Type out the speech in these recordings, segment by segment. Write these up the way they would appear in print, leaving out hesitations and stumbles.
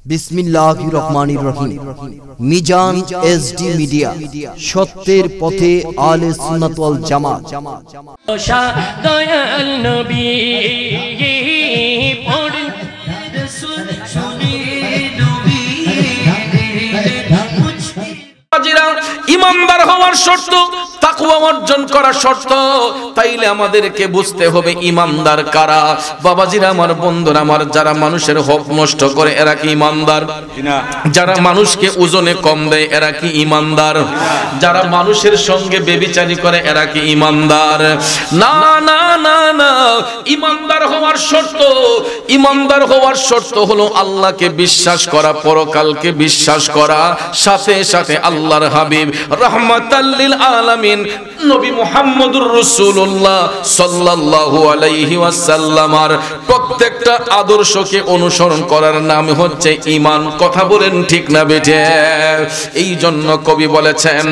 বিসমিল্লাহির রহমানির রহিম। Mizan SD media, সত্যের পথে আলে সুন্নাত ওয়াল জামাত। দয়াল নবী পড়ে রাসূল শুনি নবী ইমানদার হওয়ার শর্ত তাকওয়া অর্জন করার শর্ত। তাইলে আমাদেরকে বুঝতে হবে ইমানদার কারা। বাবাজিরা আমার, বন্ধুরা আমার, যারা মানুষের হক নষ্ট করে এরা কি ইমানদার? যারা মানুষকে ওজনে কম দেয় এরা কি ইমানদার? যারা মানুষের সঙ্গে বেবিচারি করে এরা কি ইমানদার? না না না না, ইমানদার হওয়ার শর্ত, ইমানদার হওয়ার শর্ত হলো আল্লাহকে বিশ্বাস করা, পরকালকে বিশ্বাস করা, সাথে সাথে আল্লাহর হাবিব রাহমাতাল লিল আলামিন নবী মুহাম্মদুর রাসূলুল্লাহ সাল্লাল্লাহু আলাইহি ওয়াসাল্লামের প্রত্যেকটা আদর্শকে অনুসরণ করার নাম হচ্ছে ঈমান। কথা বলেন ঠিক না বেঠে? এই জন্য কবি বলেছেন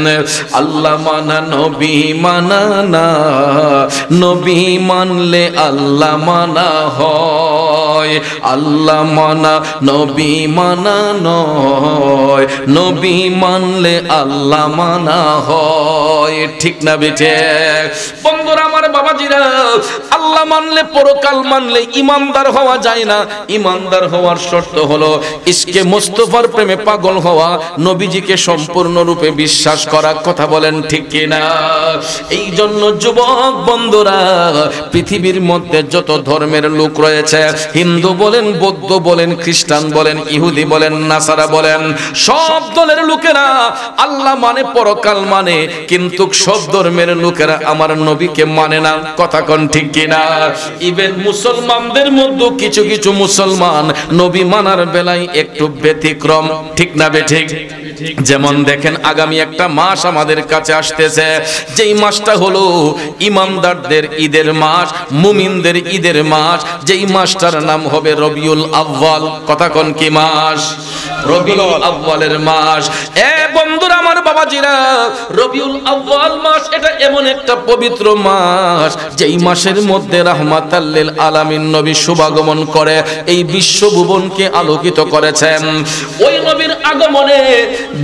আল্লাহ মানা নবী মানা না, নবী মানলে আল্লাহ মানা হয়। আল্লাহ মানা নবী মানা নয়, নবী মানলে আল্লাহ মানা হয়। ঠিক না বেঠে? বন্ধুরা আমার, বাবাজিরা, আল্লাহ মানলে, পরকাল মানলে ইমানদার হওয়া যায় না। ইমানদার হওয়ার শর্ত হলো ইশকে মুস্তাফার প্রেমে পাগল হওয়া, নবীজিকে সম্পূর্ণরূপে বিশ্বাস করা। কথা বলেন ঠিক কিনা? এই জন্য যুবক বন্ধুরা, পৃথিবীর মধ্যে যত ধর্মের লোক রয়েছে, হিন্দু বলেন, বৌদ্ধ বলেন, খ্রিস্টান বলেন, ইহুদি বলেন, নাসারা বলেন, সব দলের লোকেরা আল্লাহ মানে, পরকাল মানে, কিন্তু সব ধর্মের লোকেরা আমার নবীকে মানে না। কথা কোন ঠিক কিনা? ইভেন মুসলমানদের মধ্যে কিছু কিছু মুসলমান নবী মানার বেলায় একটু ব্যতিক্রম। ঠিক না বেঠিক? যেমন দেখেন, আগামী একটা মাস আমাদের কাছে আসতেছে, যেই মাসটা হলো ইমানদারদের ঈদের মাস, মুমিনদের ঈদের মাস। যেই মাসটার নাম হবে রবিউল আউয়াল। কথা কোন কি মাস? রবিউল আউয়ালের মাস। এ বন্ধুরা আমার, বাবাজিরা, রবিউল আউয়াল মাস এটা এমন একটা পবিত্র মাস, যেই মাসের মধ্যে রাহমাতাল লিল আলামিন নবী শুভাগমন করে এই বিশ্বভুবনকে আলোকিত করেছেন। ওই নবীর আগমনে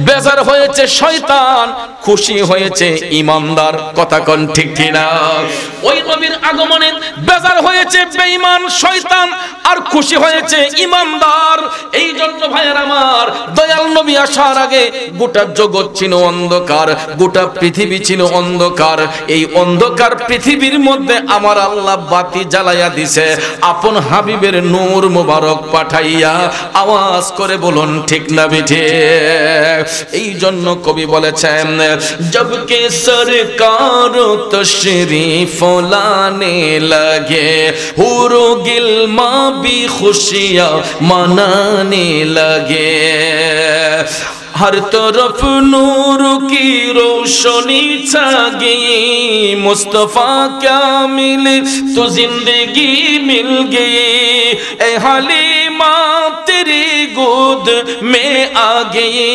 বেজার হয়েছে শয়তান, খুশি হয়েছে ইমানদার। কথা কোন ঠিক কিনা? ওই নবীর আগমনে বেজার হয়েছে বেঈমান শয়তান, আর খুশি হয়েছে ইমানদার। এই জন্য ভাইয়ের আমার, দয়াল নবী আসার আগে গোটা জগৎ ছিল অন্ধকার, গোটা পৃথিবী ছিল অন্ধকার। এই অন্ধকার পৃথিবীর মধ্যে আমার আল্লাহ বাতি জ্বালাইয়া দিছে আপন হাবিবের নূর মুবারক পাঠাইয়া। আওয়াজ করে বলুন ঠিক না বিঠে? এই জন্য কবি বলেছেন জবকে সরকার তশরিফ লানে লাগে, হুরু গিলমা भी खुशियाँ मनाने लगे। हर तरफ नूर की रोशनी छा गई, मुस्तफा क्या मिले तो जिंदगी मिल गई। ए हलीमा तेरी गोद में आ गई,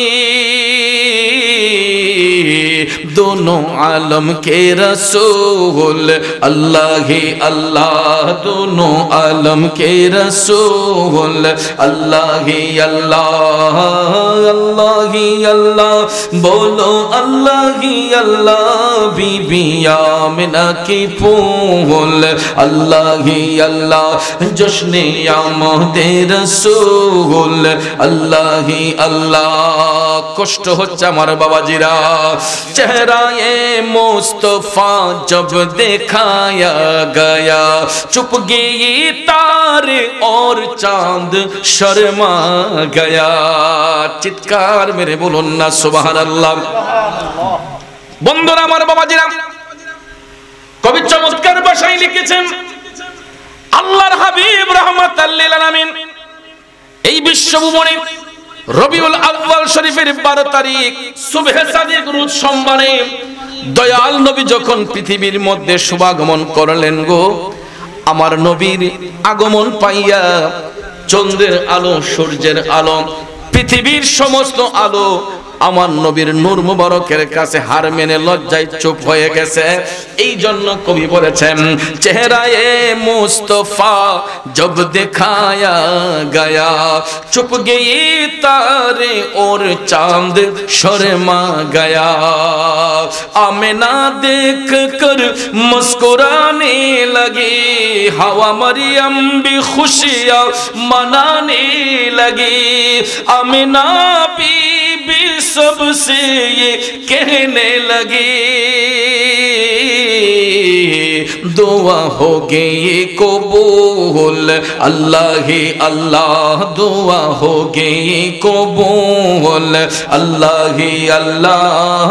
दोनों आलम के रसूल अल्लाह ही अल्लाह, दोनों आलम के रसूल अल्लाह ही अल्लाह, अल्लाह ही अल्लाह, बोलो अल्लाह ही अल्लाह। बीबी आमिना की फूल अल्लाह ही अल्लाह, जश्न आमद रसूल अल्लाह ही अल्लाह। কষ্ট হচ্ছে আমার বাবাজিরা, চেহারায়ে মুস্তফা जब दिखाया गया, चुप गई तारे और चांद शर्मा गया। চিৎকার মেরে বলুন না সুবহানাল্লাহ। বন্ধুরা আমার, বাবাজিরা, কবি চমৎকার ভাষায় লিখেছেন আল্লাহর হাবিব রাহমাতাল লিল আলামিন এই বিশ্বভুবনে রবিউল আউয়াল শরীফের 12 তারিখ সুবহে সাদিক রোজ সোমবারে দয়াল নবী যখন পৃথিবীর মধ্যে শুভাগমন করলেন গো, আমার নবীর আগমন পাইয়া চন্দ্রের আলো, সূর্যের আলো, পৃথিবীর সমস্ত আলো আমার নবীর নূর মুবারকের কাছে হার মেনে লজ্জায় চুপ হয়ে গেছে। এই জন্য কবি বলেছেন, চেহারায়ে মুস্তফা জব দেখায়া গয়া চুপ গई तारे और चांद शर्मा गया। आमिना देख कर मुस्कुराने लगी, हवा मरियम भी खुशियाँ मनाने लगी। आमिना बीबी सबसे ये कहने लगी, दुआ हो गई कबूल अल्लाह ही अल्लाह, दुआ हो गई कबूल अल्लाह ही अल्लाह,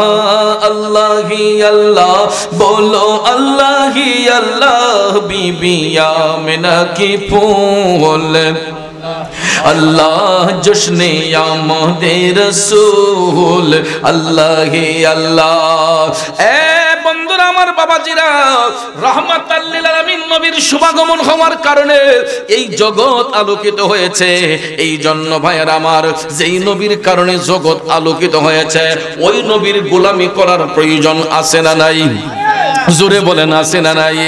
अल्लाह ही अल्लाह, बोलो अल्लाह ही अल्लाह। बीबी आमिना की फूल अल्लाह जश्ने आमदे रसूल अल्लाह ही अल्लाह। ए বন্ধুরা আমার বাবাজিরা, রাহমাতাল লিল আলামিন নবীর শুভাগমন হওয়ার কারণে এই জগৎ আলোকিত হয়েছে। এই জন্য ভাইয়েরা আমার, যেই নবীর কারণে জগৎ আলোকিত হয়েছে ওই নবীর গোলামি করার প্রয়োজন আছে না নাই? জোরে বলেন আছে না নাই?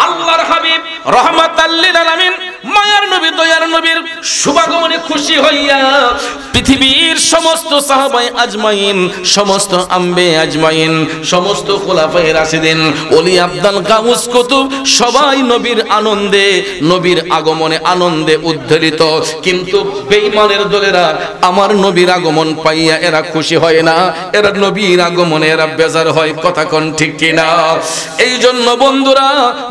আল্লাহর হাবিব রাহমাতাল লিল আলামিন মায়ার নবী দয়ার নবীর শুভাগমনে খুশি হইয়া পৃথিবীর সমস্ত সাহাবায়ে আজমাইন, সমস্ত আম্বে আজমাইন, সমস্ত খোলাফায়ে রাশিদিন, ওলি আব্দাল গাউস কুতুব সবাই নবীর আনন্দে, নবীর আগমনে আনন্দে উদ্ধৃত। কিন্তু বেঈমানের দলেরা আমার নবীর আগমন পাইয়া এরা খুশি হয় না, এরা নবীর আগমনে এরা বেজার হয়। কথা কোন ঠিক কিনা? এই জন্য বন্ধুরা,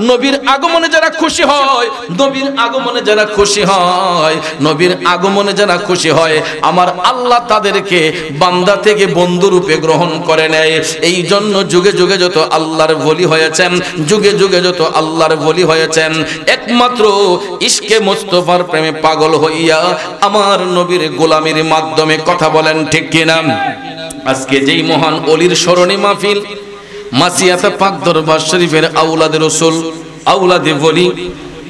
নবীর আগমনে যারা খুশি হয়, নবীর আগমনে যারা খুশি হয়, নবীর আগমনে যারা খুশি হয়, আমার আল্লাহ তাদেরকে বান্দা থেকে বন্ধু রূপে গ্রহণ করে নেয়। এই জন্য যুগে যুগে যত আল্লাহর ওলি হয়েছেন, যুগে যুগে যত আল্লাহর ওলি হয়েছেন, একমাত্র ইশকে মুস্তাফার প্রেমে পাগল হইয়া আমার নবীর গোলামির মাধ্যমে। কথা বলেন ঠিক কিনা? আজকে যেই মহান ওলির স্মরণে মাহফিল, মাসিয়াতে পাক দরবার শরীফের আওলাদে রাসূল, আওলাদে ওলি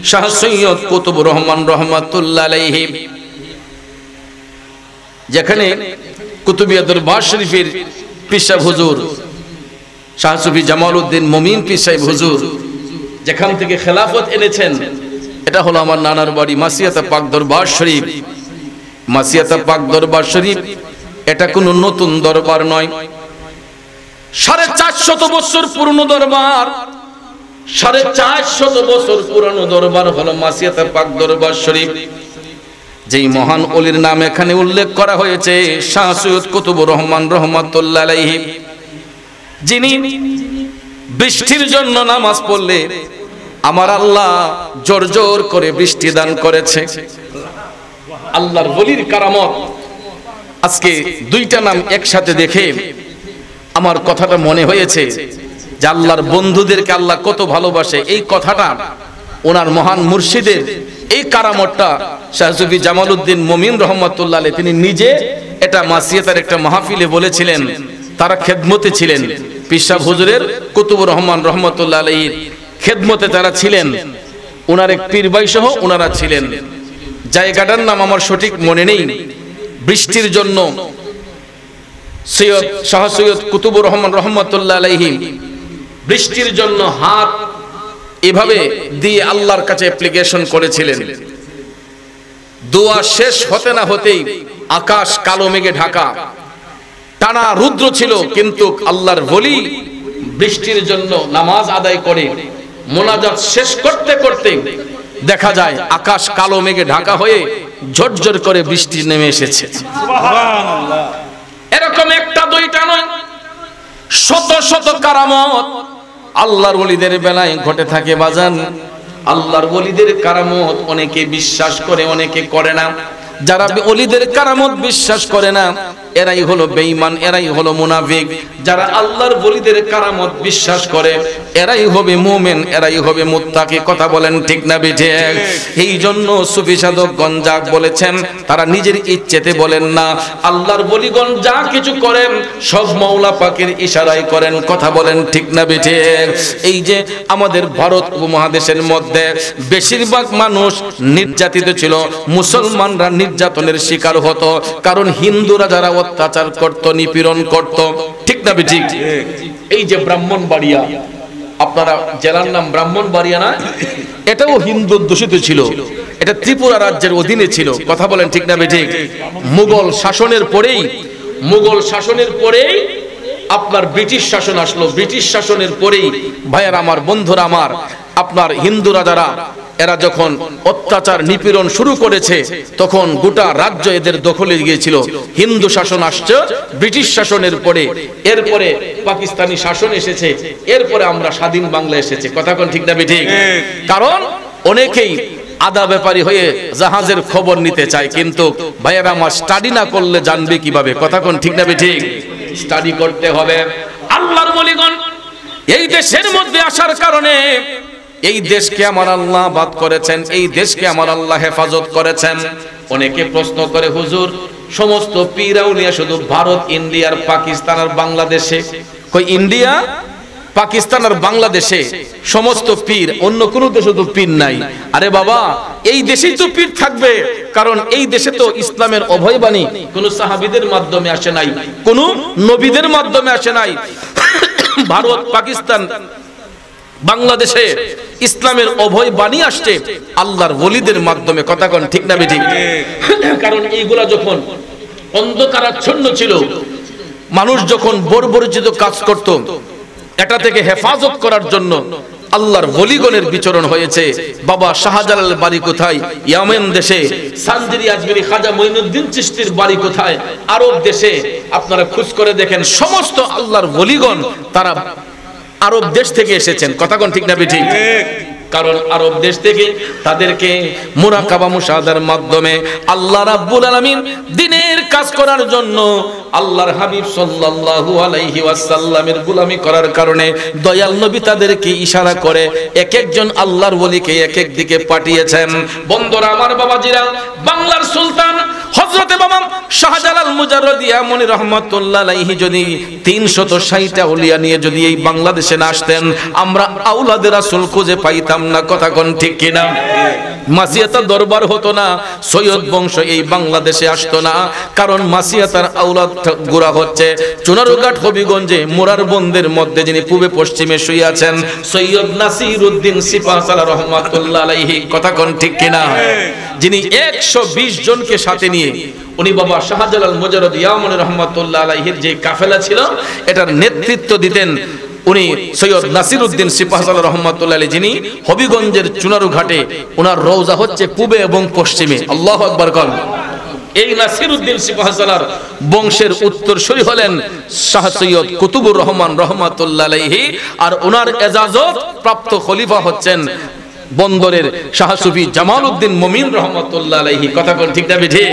শাহ সৈয়দ কুতুবুর রহমান রহমাতুল্লাহ আলাইহি, যেখানে কুতুবিয়া দরবার শরীফের পীর সাহেব হুজুর শাহ সুফি জামালউদ্দিন মুমিন পীর সাহেব হুজুর যেখান থেকে খেলাফত এনেছেন, এটা হলো আমার নানার বাড়ি মাসিয়াতে পাক দরবার শরীফ। মাসিয়াতে পাক দরবার শরীফ এটা কোনো নতুন দরবার নয়, 450 বছর পুরনো দরবার। 450 বছর পুরনো দরবার হলো মাসিয়াতে পাক দরবার শরীফ। যেই মহান ওলির নাম এখানে উল্লেখ করা হয়েছে, শাহ সৈয়দ কুতুবুর রহমান রহমাতুল্লাহ আলাইহি, যিনি বৃষ্টির জন্য নামাজ পড়লে আমার আল্লাহ জোর জোর করে বৃষ্টি দান করেছে। আল্লাহর ওলির কারামত। আজকে দুইটা নাম একসাথে দেখে আমার কথাটা মনে হয়েছে যে আল্লাহর বন্ধুদেরকে আল্লাহ কত ভালোবাসে। এই কথাটা ওনার মহান মুর্শিদের এই কারামতটা শাহ সুফি জামালউদ্দিন মুমিন রহমাতুল্লাহ আলাইহি তিনি নিজে এটা মাসিয়াতের একটা মাহফিলে বলেছিলেন। তারা খেদমতে ছিলেন, পীর সাহেব হুজুরের কুতুবুর রহমান রহমাতুল্লাহ আলাইহির খেদমতে তারা ছিলেন। ওনার এক পীর ভাই সহ ওনারা ছিলেন। জায়গাটার নাম আমার সঠিক মনে নেই। বৃষ্টির জন্য সৈয়দ শাহ সৈয়দ কুতুবুর রহমান রহমাতুল্লাহ আলাইহি বৃষ্টির জন্য হাত এভাবে দিয়ে আল্লাহর কাছে অ্যাপ্লিকেশন করেছিলেন। দোয়া শেষ হতে না হতেই আকাশ কালো মেঘে ঢাকা, টানা রুদ্র ছিল, কিন্তু আল্লাহর ওলি বৃষ্টির জন্য নামাজ আদায় করে মোনাজাত শেষ করতে করতে দেখা যায় আকাশ কালো মেঘে ঢাকা হয়ে ঝরঝর করে বৃষ্টি নেমে এসেছে। সুবহানাল্লাহ। এরকম একটা দুইটা নয়, শত শত কারামত আল্লাহর ওলিদের বেলায় ঘটে থাকে বাজান। আল্লাহর ওলিদের কারামত অনেকে বিশ্বাস করে, অনেকে করে না। যারা ওলিদের কারামত বিশ্বাস করে না এরাই হলো বেঈমান, এরাই হলো মুনাফিক। যারা আল্লাহর ওলিদের কারামত বিশ্বাস করে এরাই হবে মুমিন, এরাই হবে মুত্তাকি। কথা বলেন ঠিক না বেঠিক? এই জন্য সুফি সাধকগণ যা বলেছেন তারা নিজের ইচ্ছেতে বলেন না, আল্লাহর ওলিগণ যা কিছু করেন সব মাওলা পাকের ইশারায় করেন। কথা বলেন ঠিক না বেঠিক? এই যে আমাদের ভারত উপমহাদেশের মধ্যে বেশিরভাগ মানুষ নির্যাতিত ছিল, মুসলমানরা নির্যাতনের শিকার হতো, কারণ হিন্দুরা যারা অত্যাচার করত, নিপীড়ন করত। ঠিক না বেঠিক? এই যে ব্রাহ্মণবাড়িয়া, আপনারা জেলার নাম ব্রাহ্মণবাড়িয়া না, এটাও হিন্দু দূষিত ছিল, এটা ত্রিপুরা রাজ্যের অধীনে ছিল। কথা বলেন ঠিক না বেঠিক? মুঘল শাসনের পরেই আপনার ব্রিটিশ শাসন আসলো। ব্রিটিশ শাসনের পরেই ভাইয়ের আমার, বন্ধুরা আমার, আপনার হিন্দুরা যারা এরা যখন অত্যাচার নিপীড়ন শুরু করেছে তখন গোটা রাজ্য এদের দখলে গিয়েছিল। হিন্দু শাসন আসছে ব্রিটিশ শাসনের পরে, এরপরে পাকিস্তানি শাসন এসেছে, এরপরে আমরা স্বাধীন বাংলা এসেছে। কথা কোন ঠিক না বেঠিক? কারণ অনেকেই আদা ব্যাপারী হয়ে জাহাজের খবর নিতে চায়, কিন্তু ভাইয়েরা আমার স্টাডি না করলে জানবে কিভাবে? কথা কোন ঠিক না বেঠিক? স্টাডি করতে হবে। আল্লাহর ওলিগণ এই দেশের মধ্যে আসার কারণে এই দেশকে আমার আল্লাহ বাদ করেছেন, এই দেশকে আমার আল্লাহ হেফাজত করেছেন। অনেকে প্রশ্ন করে, হুজুর সমস্ত পীর আউলিয়া শুধু ভারত, ইন্ডিয়া আর পাকিস্তান আর বাংলাদেশে? কই ইন্ডিয়া, পাকিস্তান আর বাংলাদেশে সমস্ত পীর, অন্য কোন দেশে তো পীর নাই। আরে বাবা, এই দেশেই তো পীর থাকবে, কারণ এই দেশে তো ইসলামের অভয়বাণী কোন সাহাবীদের মাধ্যমে আসে নাই, কোন নবীদের মাধ্যমে আসে নাই। ভারত, পাকিস্তান, বাংলাদেশে ইসলামের অভয় বাণী আসছে আল্লাহর ওলিদের মাধ্যমে। কথা কোন ঠিক না বেঠিক? কারণ এইগুলা যখন অন্ধকারাচ্ছন্ন ছিল, মানুষ যখন বর্বরচিত কাজ করত, এটা থেকে হেফাজত করার জন্য আল্লাহর ওলিগণের বিচরণ হয়েছে। বাবা শাহজালালের বাড়ি কোথায়? ইয়েমেন দেশে। সানজিরি আজমিরি খাজা মঈনুদ্দিন চিশতির বাড়ি কোথায়? আরব দেশে। আপনারা খোঁজ করে দেখেন, সমস্ত আল্লাহর ওলিগণ তারা আরব দেশ থেকে এসেছেন। কথা কোন ঠিক না বেঠিক? কারণ আরব দেশ থেকে তাদেরকে মুরাকাবা মুশাহাদার মাধ্যমে আল্লাহ রাব্বুল আলামিন দ্বীনের কাজ করার জন্য আল্লাহর হাবিব সাল্লাল্লাহু আলাইহি ওয়াসাল্লামের গোলামি করার কারণে দয়াল নবী তাদেরকে ইশারা করে এক একজন আল্লাহর ওলিকে এক এক দিকে পাঠিয়েছেন। বন্ধুরা আমার, বাবাজিরা, বাংলার সুলতান হযরতে বাবা শাহজালাল মুজাররদি আমনি রাহমাতুল্লাহ আলাইহি যদি 360টা আউলিয়া নিয়ে যদি এই বাংলাদেশে না আসতেন, আমরা আওলাদে রাসূল খুঁজে পাইতাম না। কথা কোন ঠিক কিনা? মাসিয়াতা দরবার হতো না, সৈয়দ বংশ এই বাংলাদেশে আসতো না, কারণ মাসিয়াতার আওলাদ গুরা হচ্ছে চুনারুঘাট হবিগঞ্জে মোরার বন্দের মধ্যে যিনি পূবে পশ্চিমে শুয়ে আছেন সৈয়দ নাসিরউদ্দিন সিপাহসালাহ রাহমাতুল্লাহ আলাইহি। কথা কোন ঠিক কিনা? যিনি 120 জনকে সাথে নিয়ে উনি বাবা শাহজালাল মুজাররদি ইয়ামনি রাহমাতুল্লাহ আলাইহির যে কাফেলা ছিল এটার নেতৃত্ব দিতেন উনি সৈয়দ নাসিরউদ্দিন সিপাহসালাহ রাহমাতুল্লাহ আলাইহি, যিনি হবিগঞ্জের চুনারুঘাটে ওনার রওজা হচ্ছে পূবে এবং পশ্চিমে। আল্লাহু আকবার কন। এই নাসিরউদ্দিন সিপাহসালাহর বংশের উত্তরসূরি হলেন শাহ সৈয়দ কুতুবুর রহমান রাহমাতুল্লাহ আলাইহি, আর ওনার এজাজত প্রাপ্ত খলিফা হচ্ছেন বন্দরের শাহ সুফি জামালউদ্দিন মুমিন রহমাতুল্লাহ আলাইহি। কথা কোন ঠিক না বেঠিক?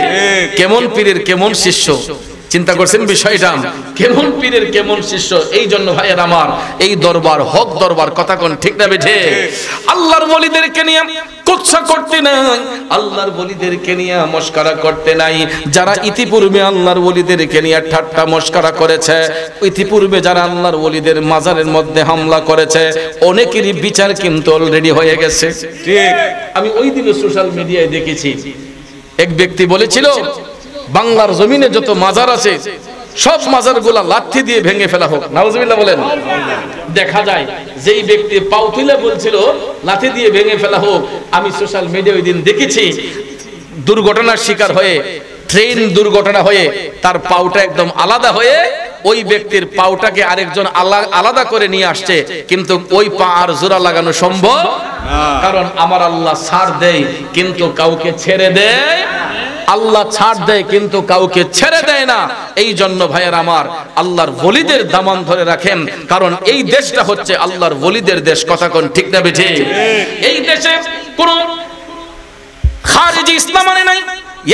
কেমন পীরের কেমন শিষ্য, চিন্তা করছেন বিষয়টা? কেমন পীরের কেমন শিষ্য। এই জন্য ভাইয়ের আমার, এই দরবার হক দরবার। কথা কোন ঠিক না বেঠিক? আল্লাহর ওলিদেরকে নিয়ে কুৎসা করতে নাই, আল্লাহর ওলিদেরকে নিয়ে মস্করা করতে নাই। যারা ইতিপূর্বে আল্লাহর ওলিদেরকে নিয়ে ঠাট্টা মস্করা করেছে, ইতিপূর্বে যারা আল্লাহর ওলিদের মাজারের মধ্যে হামলা করেছে, অনেকেরই বিচার কিন্তু অলরেডি হয়ে গেছে। ঠিক, আমি ওই দিনে সোশ্যাল মিডিয়ায় দেখেছি, এক ব্যক্তি বলেছিল বাংলার জমিনে যত মাজার আছে সব মাজারগুলা লাঠি দিয়ে ভেঙে ফেলা হোক। নাউজুবিল্লাহ বলেন। দেখা যায় যেই ব্যক্তি পাও তুলে বলছিল লাঠি দিয়ে ভেঙে ফেলা হোক, আমি সোশ্যাল মিডিয়ায় ওই দিন দেখেছি দুর্ঘটনার শিকার হয়ে, ট্রেন দুর্ঘটনা হয়ে তার পাউটা একদম আলাদা হয়ে ওই ব্যক্তির পাউটাকে আরেকজন আলাদা করে নিয়ে আসছে, কিন্তু ওই পা আর জোড়া লাগানো সম্ভব না। কারণ আমার আল্লাহ ছাড় দেয় কিন্তু কাউকে ছেড়ে দেয়, আল্লাহ ছাড় দেয় কিন্তু কাউকে ছেড়ে দেয় না। এই জন্য ভাইয়ের আমার, আল্লাহর ওলিদের দামান ধরে রাখেন, কারণ এই দেশটা হচ্ছে আল্লাহর ওলিদের দেশ। কথা কোন ঠিক না বেঠিক? এই দেশে কোন খারিজি ইসলাম মানে নাই,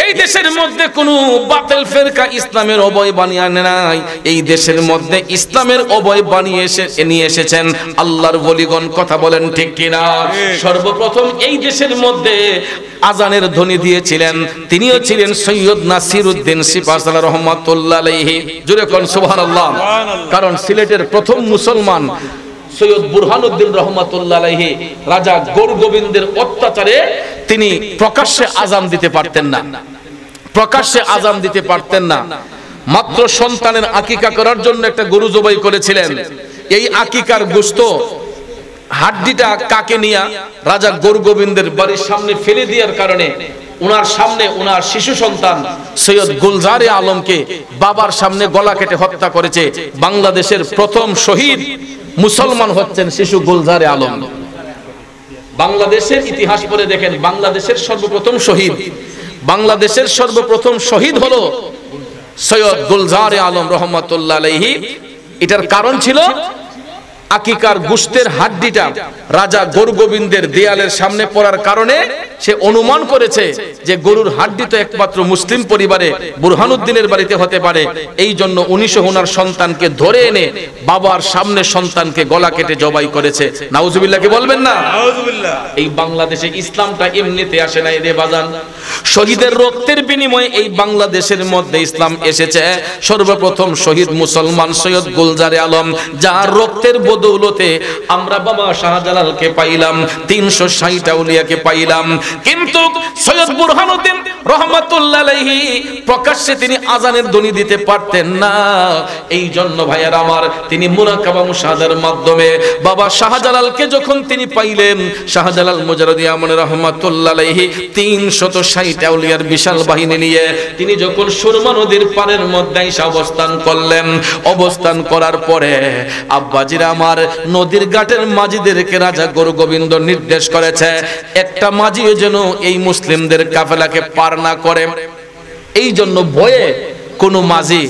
এই দেশের মধ্যে কোনো বাতিল ফিরকা ইসলামের অবয় বানিয়ে আনে নাই, এই দেশের মধ্যে ইসলামের অবয় বানিয়ে নিয়ে এসেছেন আল্লাহর ওলিগণ। কথা বলেন ঠিক কিনা? সর্বপ্রথম এই দেশের মধ্যে আজানের ধ্বনি দিয়েছিলেন, তিনিও ছিলেন সৈয়দ নাসিরউদ্দিন সিপাহসালাহ রহমাতুল্লাহ আলাইহি। জোরে কোন সুবহানাল্লাহ। কারণ সিলেটের প্রথম মুসলমান সৈয়দ বুরহানুদ্দিন রহমাতুল্লাহ আলাইহি রাজা গৌরগোবিন্দের অত্যাচারে তিনি প্রকাশ্যে আজান দিতে পারতেন না, প্রকাশ্যে আজান দিতে পারতেন না। মাত্র সন্তানের আকিকা করার জন্য একটা গরু জবাই করেছিলেন। এই আকিকার গোশত হাড্ডিটা কাকে নিয়া রাজা গৌরগোবিন্দের বাড়ির সামনে ফেলে দেওয়ার কারণে উনার সামনে উনার শিশু সন্তান সৈয়দ গুলজারে আলমকে বাবার সামনে গলা কেটে হত্যা করেছে। বাংলাদেশের প্রথম শহীদ মুসলমান হচ্ছেন শিশু গুলজারে আলম। বাংলাদেশের ইতিহাস পড়ে দেখেন, বাংলাদেশের সর্বপ্রথম শহীদ, বাংলাদেশের সর্বপ্রথম শহীদ হলো সৈয়দ গুলজারে আলম রহমাতুল্লাহ আলাইহি। এটার কারণ ছিল আকিকার গোশতের হাড্ডিটা রাজা গৌরগোবিন্দের দেয়ালের সামনে পড়ার কারণে সে অনুমান করেছে যে গরুর হাড্ডি তো একমাত্র মুসলিম পরিবারে বুরহানুদ্দিনের বাড়িতে হতে পারে। এই জন্য ১৯ ওনার সন্তানকে ধরে এনে বাবার সামনে সন্তানকে গলা কেটে জবাই করেছে। নাউজুবিল্লাহ কি বলবেন না? নাউজুবিল্লাহ। এই বাংলাদেশে ইসলামটা এমনিতে আসে নাই রে বাজান, শহীদের রক্তের বিনিময়ে এই বাংলাদেশের মধ্যে ইসলাম এসেছে। সর্বপ্রথম শহীদ মুসলমান সৈয়দ গুলজারে আলম, যার রক্তের বদৌলতে আমরা বাবা শাহজালালকে পাইলাম, ৩৬০ আউলিয়াকে পাইলাম। কিন্তু সৈয়দ বুরহানুদ্দিন রহমাতুল্লাহ আলাইহি প্রকাশ্যে তিনি আজানের ধ্বনি দিতে পারতেন না। এই জন্য ভাইয়ার আমার তিনি মুরাকাবা মুশাহাদার মাধ্যমে বাবা শাহজালালকে যখন তিনি পাইলেন, শাহজালাল মুজাররদি আমন রহমাতুল্লাহ আলাইহি ৩৬০ আউলিয়ার বিশাল বাহিনী নিয়ে তিনি যখন সুরমা নদীর পাড়ের মধ্যে এসে অবস্থান করলেন, অবস্থান করার পরে আব্বাজিরা আমার নদীর ঘাটের মাঝিদেরকে রাজা গৌরগোবিন্দ নির্দেশ করেছে একটা মাঝিও যেন এই মুসলিমদের কাফেলাকে পার না করে। এই জন্য ভয়ে কোনো মাঝি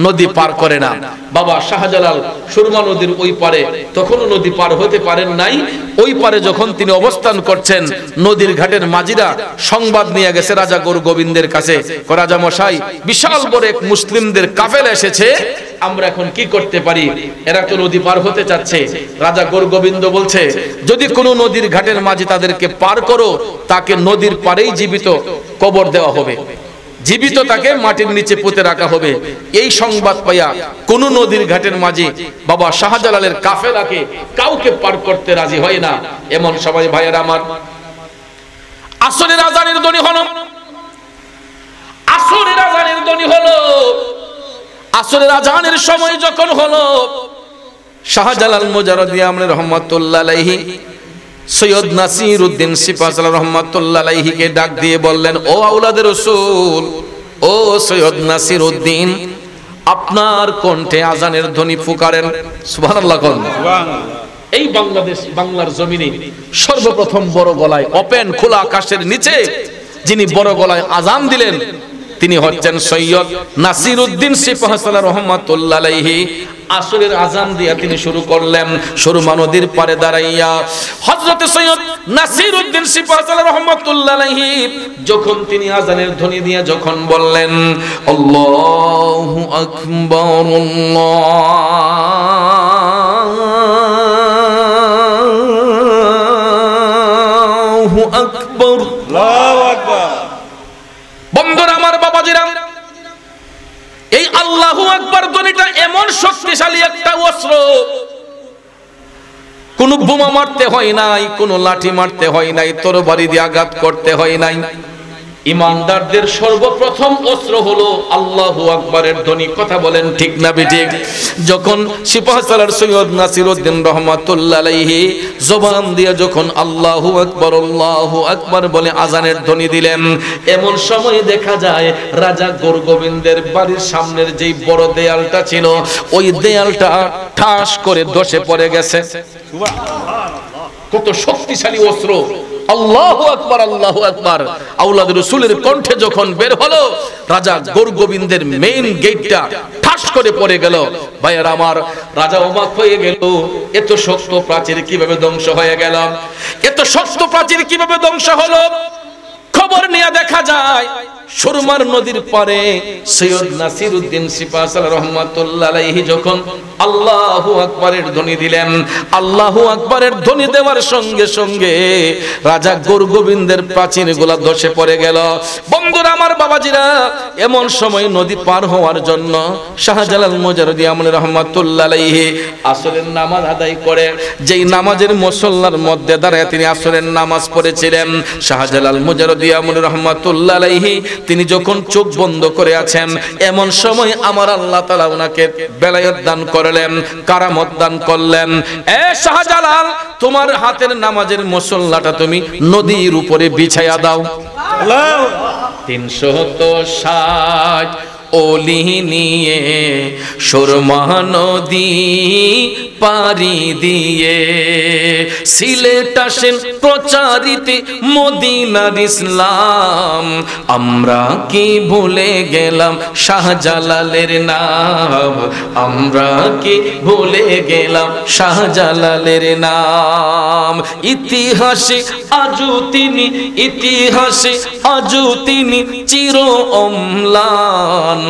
নদী পার করে না। বাবা শাহজালাল সুরমা নদীর ওই পারে তখনও নদী পার হতে পারেন নাই। ওই পারে যখন তিনি অবস্থান করছেন, নদীর ঘাটের মাঝিরা সংবাদ নিয়ে গেছে রাজা গৌরগোবিন্দের কাছে, রাজা মশাই বিশাল বড় এক মুসলিমদের কাফেলা এসেছে, আমরা এখন কি করতে পারি? এরা তো নদী পার হতে চাচ্ছে। রাজা গৌরগোবিন্দ বলছে যদি কোনো নদীর ঘাটের মাঝি তাদেরকে পার করো, তাকে নদীর পারেই জীবিত কবর দেওয়া হবে, জীবিত তাকে মাটির নিচে পুঁতে রাখা হবে। এই সংবাদ পাইয়া কোন নদীর ঘাটের মাঝি বাবা শাহজালালের কাফেলাকে কাউকে পার করতে রাজি হয় না। এমন সবাই ভাইয়েরা আমার আসরের আজানের ধ্বনি হলো, আসরের আজানের ধ্বনি হলো। আসরের আজানের সময় যখন হলো, শাহজালাল মুজাররদি আমন রহমাতুল্লাহ আলাইহি সৈয়দ নাসিরউদ্দিন সিপাহসালাহ রহমাতুল্লাহ আলাইহিকে ডাক দিয়ে বললেন, ও আওলাদে রাসূল, ও সৈয়দ নাসিরউদ্দিন, আপনার কণ্ঠে আজানের ধ্বনি ফুকারেন। সুবহানাল্লাহ কোন সুবহানাল্লাহ। এই বাংলাদেশ বাংলার জমিনে সর্বপ্রথম বড় গলায় ওপেন খোলা আকাশের নিচে যিনি বড় গলায় আজান দিলেন তিনি হচ্ছেন সৈয়দ নাসিরউদ্দিন সিপাহসালাহ রহমাতুল্লাহ আলাইহি। আসরের আজান দিয়া তিনি শুরু করলেন সুরমা নদীর পারে দাঁড়াইয়া। হযরত সৈয়দ নাসিরউদ্দিন সিপাহসালাহ রহমাতুল্লাহ আলাইহি যখন তিনি আজানের ধ্বনি দিয়ে যখন বললেন আল্লাহু আকবার, আল্লাহু আকবার, আল্লাহু আকবার। বন্ধুরা আমার, বাবাজিরা, এই আল্লাহু আকবার ধ্বনিটা এমন শক্তিশালী একটা অস্ত্র, কোন বোমা মারতে হয় নাই, কোন লাঠি মারতে হয় নাই, তরবারি দিয়ে আঘাত করতে হয় নাই। ইমানদারদের সর্বপ্রথম অস্ত্র হলো আল্লাহু আকবারের ধ্বনি। কথা বলেন ঠিক না বেঠিক? যখন সিপাহসালার সৈয়দ নাসিরউদ্দিন রহমাতুল্লাহ আলাইহি জবান দিয়ে যখন আল্লাহু আকবার বলে আজানের ধ্বনি দিলেন, এমন সময় দেখা যায় রাজা গৌরগোবিন্দের বাড়ির সামনের যেই বড় দেয়ালটা ছিল, ওই দেয়ালটা ঠাস করে ধসে পড়ে গেছে। সুবহানাল্লাহ। কত শক্তিশালী অস্ত্র! আল্লাহু আকবার, আল্লাহু আকবার। আওলাদ রাসূলের কণ্ঠে যখন বের হলো, রাজা গৌরগোবিন্দের মেইন গেটটা ঠাস করে পড়ে গেল। ভাইয়েরা আমার, রাজা অবাক হয়ে গেল, এত শক্ত প্রাচীর কিভাবে ধ্বংস হয়ে গেল, এত শক্ত প্রাচীর কিভাবে ধ্বংস হলো। খবর নিয়ে দেখা যায় সুরমার নদীর পারে সৈয়দ নাসিরউদ্দিন সিপাহসালার রহমাতুল্লাহ আলাইহি যখন আল্লাহু আকবারের ধ্বনি দিলেন, আল্লাহু আকবারের ধ্বনি দেওয়ার সঙ্গে সঙ্গে রাজা গোরগোবিন্দের প্রাচীরগুলা ধসে পড়ে গেল। বন্ধুরা আমার, বাবাজিরা, এমন সময় নদী পার হওয়ার জন্য শাহজালাল মুজাররদি আমলি রহমাতুল্লাহ আলাইহি আসরের নামাজ আদায় করে, যেই নামাজের মুসল্লার মধ্যে দাঁড়ায় তিনি আসরের নামাজ পড়েছিলেন। শাহজালাল মুজাররদি আমলি রহমাতুল্লাহ আলাইহি তিনি যখন চোখ বন্ধ করে আছেন, এমন সময় আমার আল্লাহ তাআলা ওনাকে বেলায়েত দান করলেন, কারামত দান করলেন। এ শাহজালাল, তোমার হাতের নামাজের মুসল্লাটা তুমি নদীর উপরে বিছায়া দাও। 360 ওলি নিয়ে সুরমা নদী পারি দিয়ে সিলেট আসেন প্রচারিতে মদিনার ইসলাম। আমরা কি ভুলে গেলাম শাহজালালের নাম, আমরা কি ভুলে গেলাম শাহজালালের নাম। ইতিহাসে আজও তিনি, ইতিহাসে আজও তিনি চির অম্লান।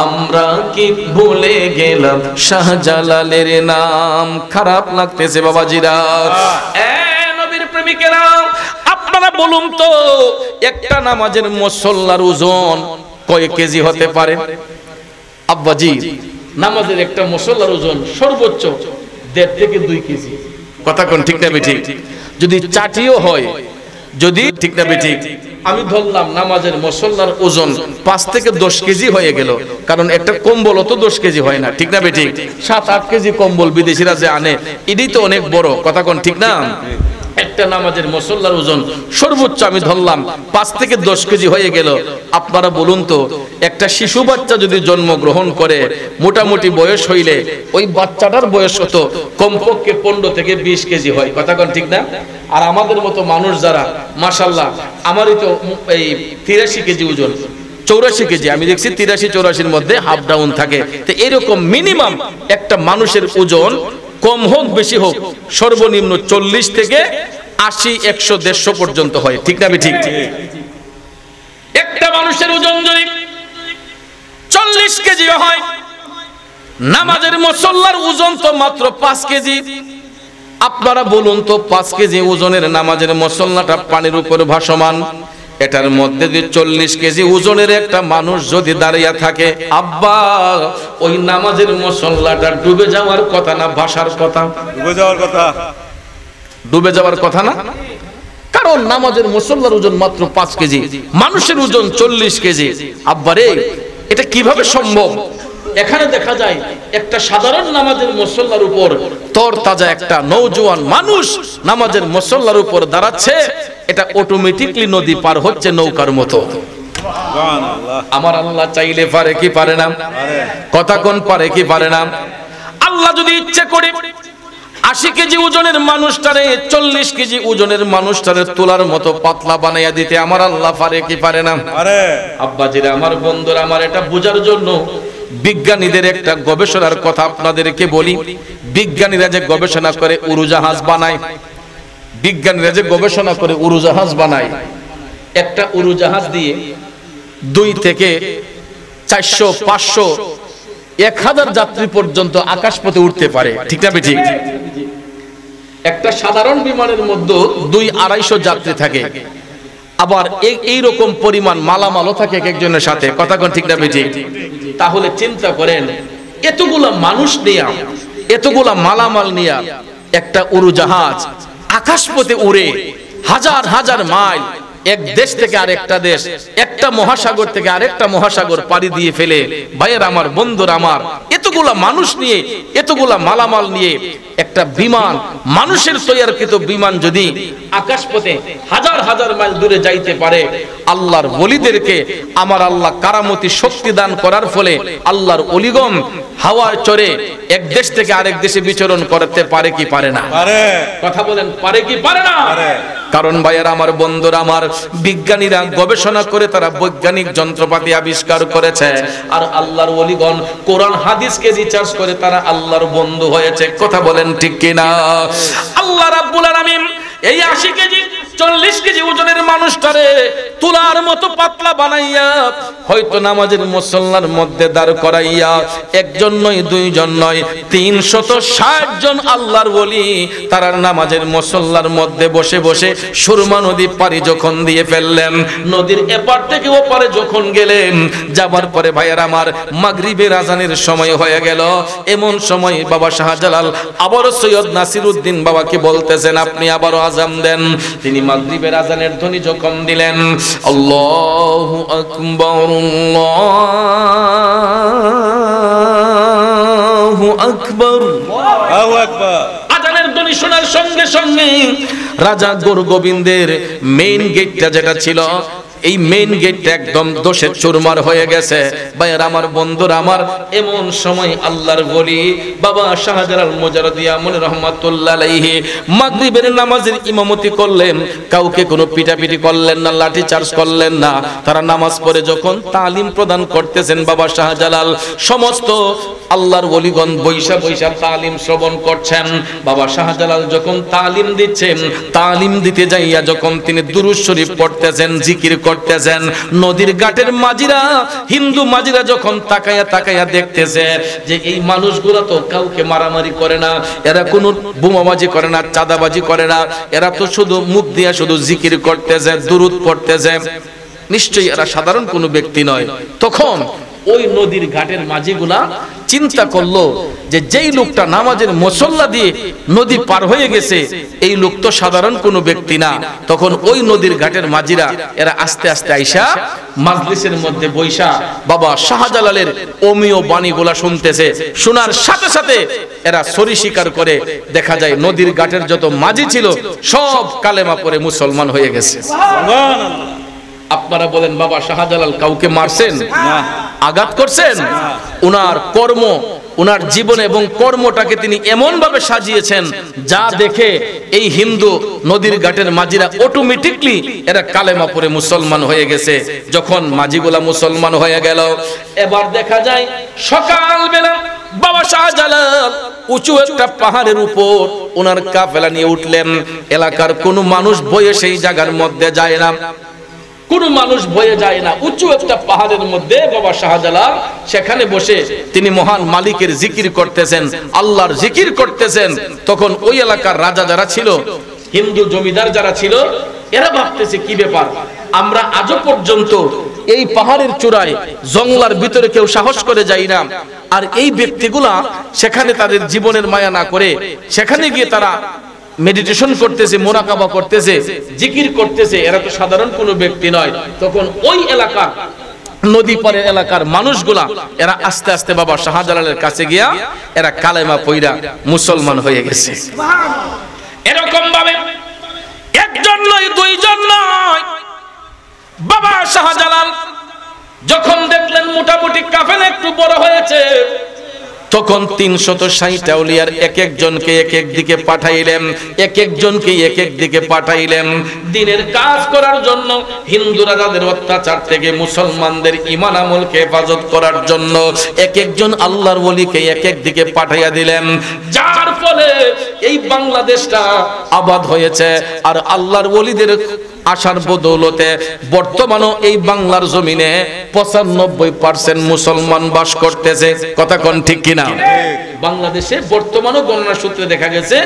আমরা কি ভুলে গেলাম শাহজালালের নাম। খারাপ লাগতেছে বাবাজিরা। নবীর প্রেমিকেরা, আপনারা বলুন তো, একটা নামাজের মুসল্লার ওজন কয় কেজি হতে পারে? আব্বাজি, নামাজের একটা মুসল্লার ওজন সর্বোচ্চ 1.5 থেকে 2 কেজি। কথা কোন ঠিক না বেঠিক? যদি চাটিও হয়, যদি ঠিক না বেঠিক, আমি ধরলাম নামাজের মুসল্লার ওজন 5 থেকে 10 কেজি হয়ে গেল, কারণ একটা কম্বল তো 10 কেজি হয় না, ঠিক না বেঠিক? 7-8 কেজি কম্বল বিদেশিরা যে আনে, এটাই তো অনেক বড়। কথা কোন ঠিক না? একটা নামাজের মুসল্লার ওজন সর্বোচ্চ আমি ধরলাম 5 থেকে 10 কেজি হয়ে গেল। আপনারা বলুন তো, একটা শিশু বাচ্চা যদি জন্মগ্রহণ করে, মোটামুটি বয়স হইলে ওই বাচ্চাটার বয়স কত? কমপক্ষে 15 থেকে 20 কেজি হয়। কথা কোন ঠিক না? আর আমাদের মতো মানুষ যারা, মাশাআল্লাহ, আমারই তো এই 83 কেজি ওজন, 84 কেজি, আমি দেখছি 83-84-র মধ্যে হাফ ডাউন থাকে। তো এরকম মিনিমাম একটা মানুষের ওজন কম হোক বেশি হোক সর্বনিম্ন 40 থেকে 80, 100, 150 পর্যন্ত হয়, ঠিক না? ঠিক। একটা মানুষের ওজন যদি 40 কেজি হয়, নামাজের মুসল্লার ওজন তো মাত্র 5 কেজি। আপনারা বলুন তো, 5 কেজি ওজনের নামাজের মুসল্লাটা পানির উপর ভাসমান, এটার মধ্যে যে 40 কেজি ওজনের একটা মানুষ যদি দাঁড়িয়ে থাকে, আব্বা, ওই নামাজের মুসল্লাটা ডুবে যাওয়ার কথা না ভাসার কথা? ডুবে যাওয়ার কথা। ডুবে যাওয়ার কথা না? কারণ নামাজের মুসল্লার ওজন মাত্র 5 কেজি, মানুষের ওজন 40 কেজি। আব্বারে, এটা কিভাবে সম্ভব? এখানে দেখা যায় একটা সাধারণ নামাজের মুসল্লার উপর তরতাজা একটা নওজোয়ান মানুষ নামাজের মুসল্লার উপর দাঁড়াচ্ছে, এটা অটোমেটিকলি নদী পার হচ্ছে নৌকার মতো। আমার আল্লাহ চাইলে পারে কি পারে না? কথা কোন পারে কি পারে না? আল্লাহ যদি ইচ্ছে করে 80 কেজি ওজনের মানুষটারে 40 কেজি ওজনের মানুষটারে তোলার মতো পাতলা বানাইয়া দিতে আমার আল্লাহ পারে কি পারে না? আব্বাজিরা, আমার বন্ধুরা, আমার এটা বোঝার জন্য বিজ্ঞানীদের একটা গবেষণার কথা আপনাদেরকে বলি। বিজ্ঞানীরা যে গবেষণা করে উড়োজাহাজ বানায়, বিজ্ঞানীরা যে গবেষণা করে উড়োজাহাজ বানায়, একটা উড়োজাহাজ দিয়ে 2 থেকে 400, 500, 1000 যাত্রী পর্যন্ত আকাশপথে উঠতে পারে, ঠিক না? ঠিক। একটা সাধারণ বিমানের মধ্যে 200-250 যাত্রী থাকে, আবার এই রকম পরিমাণ মালামালও থাকে একজনের সাথে। কথা কোন ঠিক না? ঠিক। তাহলে চিন্তা করেন, এতগুলা মানুষ নিয়ে, এতগুলা মালামাল নিয়ে একটা উড়োজাহাজ আকাশপথে উড়ে হাজার হাজার মাইল এক দেশ থেকে আরেকটা দেশ, একটা মহাসাগর থেকে আরেকটা মহাসাগর পাড়ি দিয়ে ফেলে, ভাইয়ের আমার, বন্ধুরা আমার, এতগুলা মানুষ নিয়ে, এতগুলা মালামাল নিয়ে একটা বিমান, মানুষের তৈয়ারকৃত বিমান যদি আকাশপথে হাজার হাজার মাইল দূরে যাইতে পারে, আল্লাহর ওলিদেরকে আমার আল্লাহ কারামতি শক্তি দান করার ফলে আল্লাহর ওলিগণ হাওয়ার চড়ে এক দেশ থেকে আরেক দেশে বিচরণ করতে পারে কি পারে না? কথা বলেন, পারে কি পারে না? কারণ ভাইয়ের আমার, বন্ধুরা আমার, বিজ্ঞানীরা গবেষণা করে তারা বৈজ্ঞানিক যন্ত্রপাতি আবিষ্কার করেছে, আর আল্লাহর ওলিগণ কোরআন হাদিসকে রিসার্চ করে তারা আল্লাহর বন্ধু হয়েছে। কথা বলেন ঠিক কিনা? আল্লাহ রাব্বুল আলামিন এই 80 কেজি 40 কেজি ওজনের মানুষটারে তুলার মতো পাতলা বানাইয়া হয়তো নামাজের মুসল্লার মধ্যে দাঁড় করাইয়া একজন নয় দুইজন নয় 360 জন আল্লাহর ওলি তারা নামাজের মুসল্লার মধ্যে বসে বসে সুরমা নদী পারি যখন দিয়ে ফেললেন, নদীর এপার থেকে ওপারে যখন গেলেন, যাবার পরে ভাইয়ার আমার মাগরিবের আজানের সময় হয়ে গেল। এমন সময় বাবা শাহজালাল আবার সৈয়দ নাসিরউদ্দিন বাবাকে বলতেছেন আপনি আবারও আজান দেন। তিনি মাগরিবের আজানের ধ্বনি যখন দিলেন, আল্লাহু আকবার আল্লাহু আকবার আল্লাহু আকবার। আজানের ধ্বনি শোনার সঙ্গে সঙ্গে রাজা গোরগোবিন্দের মেইন গেটটা যেটা ছিল, এই মেইন গেটটা একদম দোষে চুরমার হয়ে গেছে। ভাইয়ার আমার বন্ধুরা আমার, এমন সময় আল্লাহর ওলি বাবা শাহজালাল মুজাররদি আমলি রাহমাতুল্লাহ আলাইহি মাগরিবের নামাজের ইমামতি করলেন। কাউকে কোনো পিটাপিটি করলেন না, লাঠি চার্জ করলেন না। তারা নামাজ পড়ে যখন তালিম প্রদান করতেছেন বাবা শাহজালাল, সমস্ত আল্লাহর ওলিগণ বৈশা বৈশা তালিম শ্রবণ করছেন। বাবা শাহজালাল যখন তালিম দিচ্ছেন, তালিম দিতে যাইয়া যখন তিনি দুরূদ শরীফ পড়তেছেন, জিকির করতেছেন, নদীর ঘাটের মাঝিরা, হিন্দু মাঝিরা যখন তাকায়া তাকায়া দেখতেছে যে এই মানুষগুলো তো কাউকে মারামারি করে না, এরা কোনো বোমাবাজি করে না, চাঁদাবাজি করে না, এরা তো শুধু মুখ দিয়ে শুধু জিকির করতেছে, দুরূদ পড়তেছে, নিশ্চয়ই এরা সাধারণ কোনো ব্যক্তি নয়। তখন ওই নদীর ঘাটের মাঝিগুলা চিন্তা করলো যে যেই লোকটা নামাজের মুসল্লা দিয়ে নদী পার হয়ে গেছে, এই লোক তো সাধারণ কোনো ব্যক্তি না। তখন ওই নদীর ঘাটের মাঝিরা এরা আস্তে আস্তে আইসা মাজলিসের মধ্যে বৈশা বাবা শাহজালালের অমীয় বাণীগুলা শুনতেছে। শোনার সাথে সাথে এরা সরি স্বীকার করে, দেখা যায় নদীর ঘাটের যত মাঝি ছিল সব কালেমা পড়ে মুসলমান হয়ে গেছে। সুবহানাল্লাহ। আপনারা বলেন বাবা শাহজালাল কাউকে মারছেন না, আঘাত করছেন? উনার কর্ম, উনার জীবন এবং কর্মটাকে তিনি এমন ভাবে সাজিয়েছেন যা দেখে এই হিন্দু নদীর ঘাটের মাঝিরা অটোমেটিকলি এরা কালেমা পড়ে মুসলমান হয়ে গেছে। যখন মাঝিগুলা মুসলমান হয়ে গেল, এবার দেখা যায় সকালবেলা বাবা শাহজালাল উঁচু একটা পাহাড়ের উপর ওনার কাফেলা নিয়ে উঠলেন। এলাকার কোনো মানুষ বয়ে সেই জায়গার মধ্যে যায় না, কোন মানুষ বয়ে যায় না। উঁচু একটা পাহাড়ের মধ্যে বাবা শাহজালাল সেখানে বসে তিনি মহান মালিকের জিকির করতেছেন, আল্লাহর জিকির করতেছেন। তখন ওই এলাকার রাজা যারা ছিল, হিন্দু জমিদার যারা ছিল, এরা ভাবতেছে কি ব্যাপার, আমরা আজও পর্যন্ত এই পাহাড়ের চূড়ায় জঙ্গলার ভিতরে কেউ সাহস করে যাই না, আর এই ব্যক্তিগুলা সেখানে তাদের জীবনের মায়া না করে সেখানে গিয়ে তারা মেডিটেশন করতেছে, মোরাকাবা করতেছে, জিকির করতেছে, এরা তো সাধারণ কোনো ব্যক্তি নয়। তখন ওই এলাকার নদী পারের এলাকার মানুষগুলা এরা আস্তে আস্তে বাবা শাহজালালের কাছে গিয়া এরা কালেমা পয়রা মুসলমান হয়ে গেছে। এরকম ভাবে একজন নয় দুইজন নয়, বাবা শাহজালাল যখন দেখলেন মোটামুটি কাফেলা একটু বড় হয়েছে, তখন 360 আউলিয়ার এক একজনকে এক এক দিকে পাঠাইলেন, এক একজনকে এক এক দিকে পাঠাইলেন দিনের কাজ করার জন্য, হিন্দুরা তাদের অত্যাচার থেকে মুসলমানদের ঈমান আমলকে হেফাজত করার জন্য এক একজন আল্লাহর ওলিকে এক এক দিকে পাঠাইয়া দিলেন। যার ফলে এই বাংলাদেশটা আবাদ হয়েছে। আর আল্লাহর ওলিদের আশার বদৌলতে বর্তমানে এই বাংলার জমিনে 95% মুসলমান বাস করতেছে। কথা কোন ঠিক কিনা? বাংলাদেশে বর্তমানে গণনা সূত্রে দেখা গেছে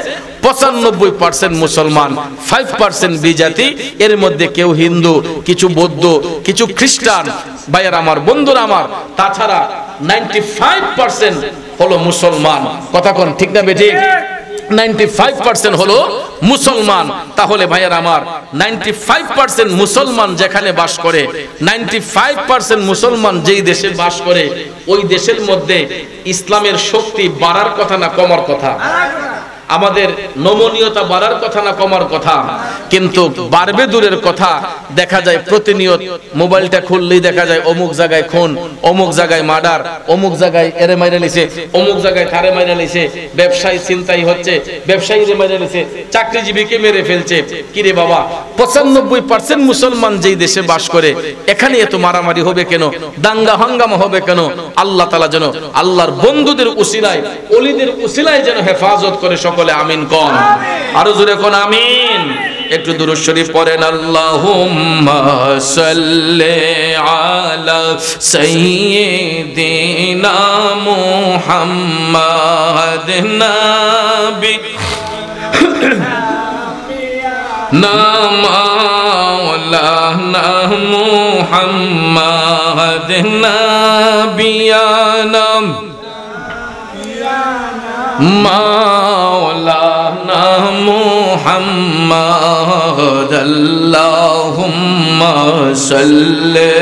95% মুসলমান, 5% বিজাতি, এর মধ্যে কেউ হিন্দু, কিছু বৌদ্ধ, কিছু খ্রিস্টান। ভাইয়ার আমার, বন্ধুরা আমার, তাছাড়া 95% হলো মুসলমান। কথা কোন ঠিক না বেঠিক? 95% হলো মুসলমান। তাহলে ভাইয়ার আমার, 95% মুসলমান যেখানে বাস করে, 95% মুসলমান যেই দেশে বাস করে, ওই দেশের মধ্যে ইসলামের শক্তি বাড়ার কথা না কমার কথা? আমাদের নমনীয়তা বাড়ার কথা না কমার কথা? কিন্তু বাড়বে দূরের কথা। দেখা যায় প্রতিনিয়ত মোবাইলটা খুললেই দেখা যায় অমুক জায়গায় খুন, অমুক জায়গায় মার্ডার, অমুক জায়গায় এরে মাইরা লিছে, অমুক জায়গায় থারে মাইরা লিছে, ব্যবসায়ী চিন্তাই হচ্ছে, ব্যবসায়ীরে মাইরা লিছে, চাকরিজীবীকে মেরে ফেলছে। কিরে বাবা, 95% মুসলমান যেই দেশে বাস করে, এখানে এত মারামারি হবে কেন, দাঙ্গা হাঙ্গামা হবে কেন? আল্লাহ তাআলা যেন আল্লাহর বন্ধুদের উসিলায়, ওলিদের উসিলায় যেন হেফাজত করে। সকলে আমিন কোন, আরো জোরে কোন আমিন। একটু দুরূদ শরীফ পড়েন আল্লাহুম্মা সাল্লি আলা সাইয়্যিদিনা মুহাম্মাদ নাবি মাওলানা মুহাম্মাদ নাবিয়ানা মাওলানা মুহাম্মাদ আল্লাহুম্মা সাল্লি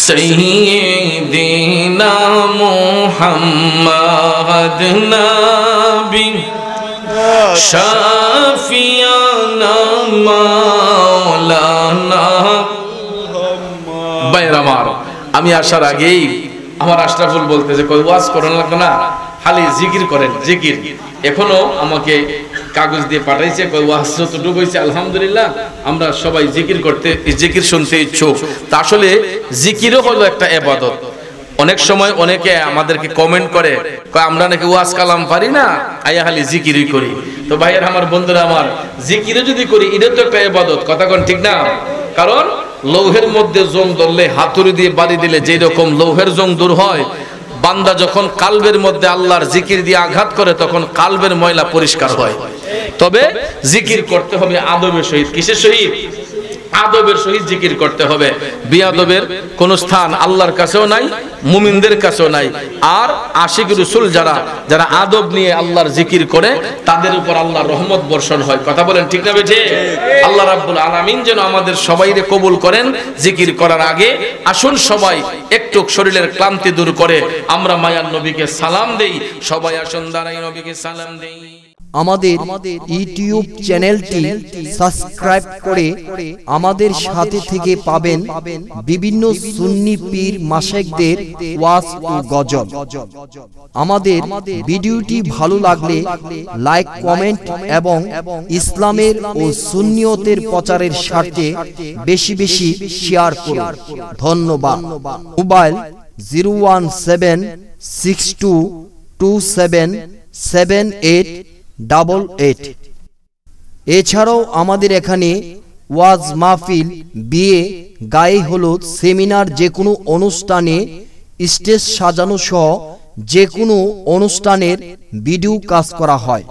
সাইয়্যিদিনা মুহাম্মাদ নাবি শাফিয়ানা মাওলানা। ভাইরা আমার, আমি আসার আগেই আমার আশরাফুল বলতেছে কই ওয়াজ করেন লাগবে না, খালি জিকির করেন জিকির। এখনো আমাকে কাগজ দিয়ে পাঠাইছে কই ওয়াজ যতটুকু হইছে আলহামদুলিল্লাহ, আমরা সবাই জিকির করতে জিকির শুনতে ইচ্ছুক। তা আসলে জিকিরও হলো একটা ইবাদত। অনেক সময় অনেকে আমাদেরকে কমেন্ট করে কয় আমরা নাকি ওয়াজ কালাম পারি না, আয়া খালি জিকিরই করি। তো ভাইয়ের আমার বন্ধুরা আমার, জিকিরও যদি করি এটা তো একটা ইবাদত, কথা কোন ঠিক না? কারণ লৌহের মধ্যে জং ধরলে হাতুড়ি দিয়ে বাড়ি দিলে যেই রকম লৌহের জং দূর হয়, বান্দা যখন কালবের মধ্যে আল্লাহর জিকির দিয়ে আঘাত করে তখন কালবের ময়লা পরিষ্কার হয়। তবে জিকির করতে হবে আদবের সহিত। কিসের সহিত? আদবের সহিত জিকির করতে হবে। বিয়াদবের কোন স্থান আল্লাহর কাছেও নাই, মুমিনদের কাছেও নাই। আর আশিক রাসূল যারা আদব নিয়ে আল্লাহর জিকির করে তাদের উপর আল্লাহর রহমত বর্ষণ হয়। কথা বলেন ঠিক না বেঠিক? আল্লাহ রাব্বুল আলামিন যেন আমাদের সবাইকে কবুল করেন। জিকির করার আগে আসুন সবাই একটু শরীরের ক্লান্তি দূর করে আমরা মায়ার নবীকে সালাম দেই। সবাই আসুন দাঁড়াই নবীকে সালাম দেই। আমাদের ইউটিউব চ্যানেলটি সাবস্ক্রাইব করে আমাদের সাথে থেকে পাবেন বিভিন্ন সুন্নি পীর মাশায়েখদের ওয়াজ ও গজল। আমাদের ভিডিওটি ভালো লাগলে লাইক, কমেন্ট এবং ইসলামের ও সুন্নিয়তের প্রচারের স্বার্থে বেশি বেশি শেয়ার করুন। ধন্যবাদ। মোবাইল 01762277888। এছাড়াও আমাদের এখানে ওয়াজ মাহফিল, বিয়ে, গায়ে হলুদ, সেমিনার, যে কোনো অনুষ্ঠানে স্টেজ সাজানো সহ যে কোনো অনুষ্ঠানের ভিডিও কাজ করা হয়।